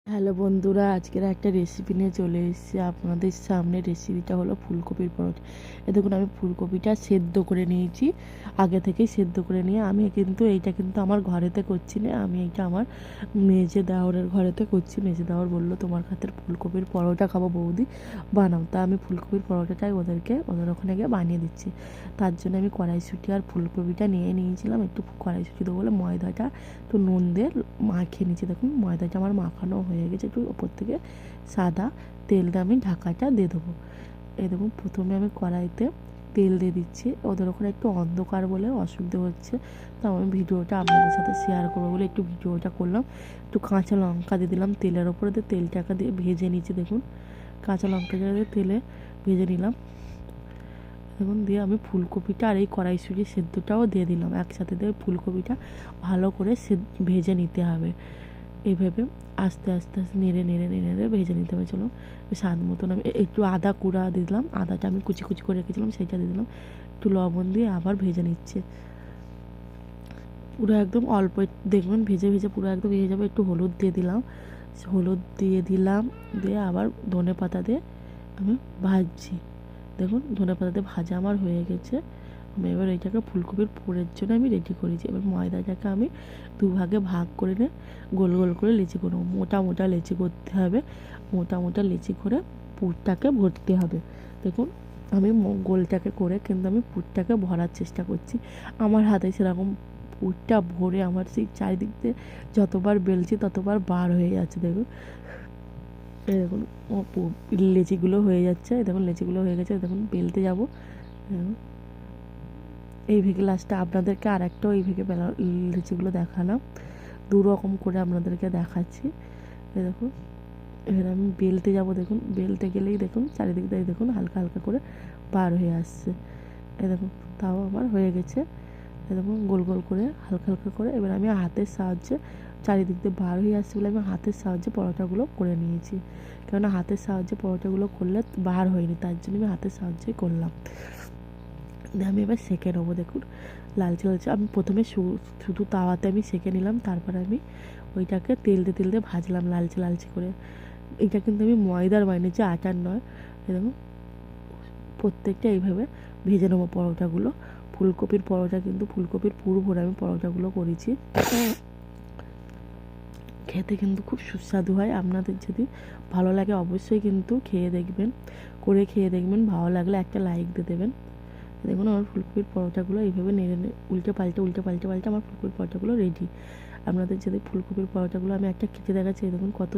Hello বন্ধুরা, আজকের একটা রেসিপি নিয়ে চলে এসেছি আপনাদের সামনে। রেসিপিটা হলো ফুলকপির পরোটা। দেখুন, আমি ফুলকপিটা সেদ্ধ করে নিয়েছি, আগে থেকেই সেদ্ধ করে নিয়ে। আমি কিন্তু এইটা কিন্তু আমার ঘরেতে করছি না, আমি এইটা আমার মেজে দেওরের ঘরেতে করছি। মেজে দেওর বললো, তোমার হাতের ফুলকপির পরোটা খাবো বৌদি, বানাও। তা আমি ফুলকপির পরোটাটাই ওদের ওখানে গিয়ে বানিয়ে দিচ্ছি। তার জন্য আমি কড়াইশুঁটি আর ফুলকপিটা নিয়ে নিয়েছিলাম। একটু কড়াইশুঁটি দেবো বলে ময়দাটা একটু নুন দিয়ে মাখিয়ে নিচ্ছি। দেখুন, ময়দাটা আমার মাখানো হয়ে গেছে। একটু ওপর থেকে সাদা তেল দিয়ে আমি ঢাকাটা দিয়ে দেবো। এই দেখুন, প্রথমে আমি কড়াইতে তেল দিয়ে দিচ্ছি। ওদের ওখানে একটু অন্ধকার বলে অসুবিধে হচ্ছে, তো আমি ভিডিওটা আপনাদের সাথে শেয়ার করবো বলে একটু ভিডিওটা করলাম। একটু কাঁচা লঙ্কা দিয়ে দিলাম তেলের ওপরে, দিয়ে তেলটাকে দিয়ে ভেজে নিচ্ছি। দেখুন, কাঁচা লঙ্কা দিয়ে তেলে ভেজে নিলাম। দেখুন, দিয়ে আমি ফুলকপিটা আর এই কড়াইশুঁটি সেদ্ধটাও দিয়ে দিলাম একসাথে। দিয়ে ফুলকপিটা ভালো করে ভেজে নিতে হবে। এইভাবে আস্তে আস্তে আস্তে নেড়ে নেড়ে নেড়ে নেড়ে ভেজে নিতে হবে। চলো, স্বাদ মতন আমি একটু আদা কুড়া দিলাম, আদাটা আমি কুচি কুচি করে রেখেছিলাম সেইটা দিয়ে দিলাম। একটু লবণ দিয়ে আবার ভেজে নিচ্ছে পুরো একদম অল্প। দেখবেন ভেজে ভেজে পুরো একদম ভেজে যাবে। একটু হলুদ দিয়ে দিলাম, দিয়ে আবার ধনে পাতা দিয়ে আমি ভাজছি। দেখুন, ধনে পাতা দিয়ে ভাজা আমার হয়ে গেছে। আমি এবার এইটাকে ফুলকপির পুরের জন্য আমি রেডি করেছি। এবার ময়দাটাকে আমি দুভাগে ভাগ করে নিয়ে গোল গোল করে লেচি করবো। মোটা মোটা লেচি করতে হবে, মোটা মোটা লেচি করে পুরটাকে ভরতে হবে। দেখুন, আমি গোলটাকে করে কিন্তু আমি পুরটাকে ভরার চেষ্টা করছি। আমার হাতে সেরকম পুরটা ভরে আমার সেই চারিদিক দিয়ে যতবার বেলছি ততবার বার হয়ে যাচ্ছে। দেখুন, এই দেখুন, লেচিগুলো হয়ে যাচ্ছে। দেখুন, লেচিগুলো হয়ে গেছে। দেখুন, বেলতে যাবো। এই ভেগে লাস্টে আপনাদেরকে আর একটা এই ভেগে লিচিগুলো দেখালাম, দু রকম করে আপনাদেরকে দেখাচ্ছি। এই দেখুন, এবার আমি বেলতে যাব। দেখুন, বেলতে গেলেই দেখুন চারিদিক দিয়ে দেখুন হালকা হালকা করে বার হয়ে আসছে। এই দেখুন, তাও আমার হয়ে গেছে। এই দেখুন, গোল গোল করে হালকা হালকা করে এবার আমি হাতের সাহায্যে চারিদিক দিয়ে বার হয়ে আসছে বলে আমি হাতের সাহায্যে পরোটাগুলো করে নিয়েছি। কেননা হাতের সাহায্যে পরোটাগুলো করলে বার হয়নি, তার জন্য আমি হাতের সাহায্যেই করলাম। দিয়ে আমি এবার সেঁকে নেবো। দেখুন, লালচে লালচে আমি প্রথমে শুধু তাওয়াতে আমি সেঁকে নিলাম, তারপরে আমি ওইটাকে তেল দিয়ে ভাজলাম লালচে লালচে করে। এটা কিন্তু আমি ময়দার বানিয়েছি, আটার নয়। দেখুন, প্রত্যেকটা এইভাবে ভেজে নেবো পরোটাগুলো। ফুলকপির পরোটা কিন্তু ফুলকপির পুর ভরে আমি পরোটাগুলো করেছি। খেতে কিন্তু খুব সুস্বাদু হয়। আপনাদের যদি ভালো লাগে অবশ্যই কিন্তু খেয়ে দেখবেন, করে খেয়ে দেখবেন। ভালো লাগলে একটা লাইক দিয়ে দেবেন। দেখুন, আমার ফুলকপির পরোটাগুলো এইভাবে নেড়ে উল্টে পাল্টে আমার ফুলকপির পরোটাগুলো রেডি। আপনাদের যদি ফুলকপির পরোটাগুলো আমি একটা খেতে দেখাচ্ছি, দেখুন কত